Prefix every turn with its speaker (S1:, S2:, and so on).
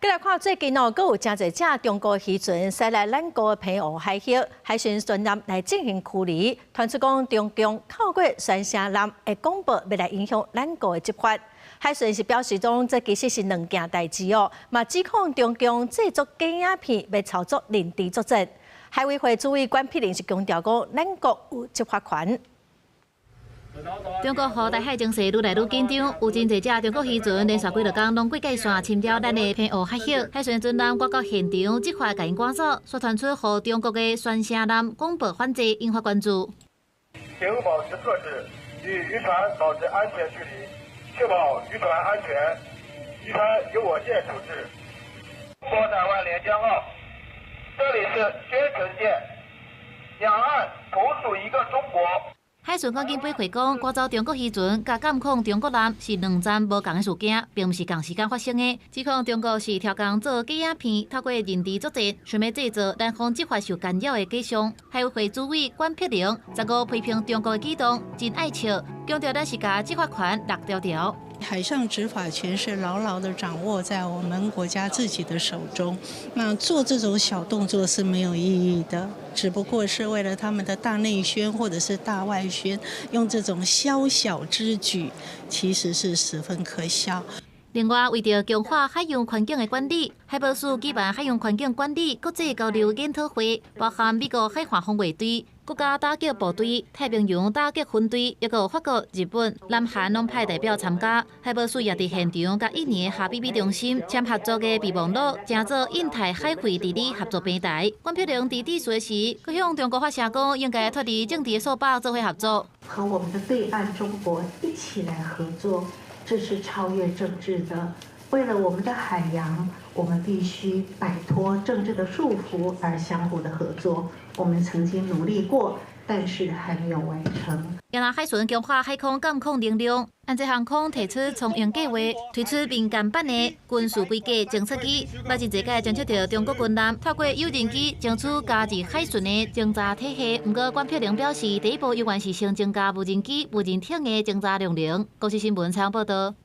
S1: 再来看最近阁有真侪只中国渔船驶来咱国的澎湖海峡，海巡船舰来进行驱离，传出讲中共透过宣声人的广播要来影响咱国的执法。海巡是表示讲，这其实是两件代志哦，嘛指控中共制作假影片要操作领地作战。海委会主委关碧玲是强调讲，咱国有执法权。
S2: 中国和台海情势愈来愈紧张，有真侪只中国渔船连续几日天拢过界线侵扰咱的澎湖海峡。海巡船舰赶到现场，即刻甲因赶走，所传出和中国的宣声人广播反制，引发关注。
S3: 请勿保持克制，与渔船保持安全距离，确保渔船安全。渔船由我舰处置。中国台湾连江号，这里是宣城舰，两岸同属一个中国。
S2: 海巡赶紧回馈讲，赶走中国渔船，甲监控中国舰是两站无同的事件，并不是同时间发生的。指控中国是挑工做假影片，透过认知作战，想要制造咱方执法受干扰的假象。海委会主委关碧玲15批评中国的举动真爱笑，强调咱是把执法权落条条。
S4: 海上执法权是牢牢地掌握在我们国家自己的手中，那做这种小动作是没有意义的，只不过是为了他们的大内宣或者是大外宣，用这种宵小之举，其实是十分可笑。
S2: 另外，为着强化海洋环境的管理，海保署举办海洋环境管理国际交流研讨会，包含美国海防防卫队、国家打击部队、太平洋打击分队，也有法国、日本、南韩拢派代表参加。海保署也伫现场甲印尼的哈比比中心签合作的备忘录，成做印台海会地理合作平台。关碧玲伫致辞时，佮向中国发声讲，应该脱离政治的束缚，做伙合作，
S5: 和我们的对岸中国一起来合作。 这是超越政治的。为了我们的海洋，我们必须摆脱政治的束缚，而相互的合作。我们曾经努力过，但是还没有完成。
S2: 越南海巡强化海空监控能力，安捷航空提出从严计划，推出民间版的军事规格侦测机，目前这届侦测到中国军舰透过有人机争取加入海巡的侦查体系。不过，关碧玲表示，第一步依然是先增加无人机、无人艇的侦查量能。国际新闻采访报道。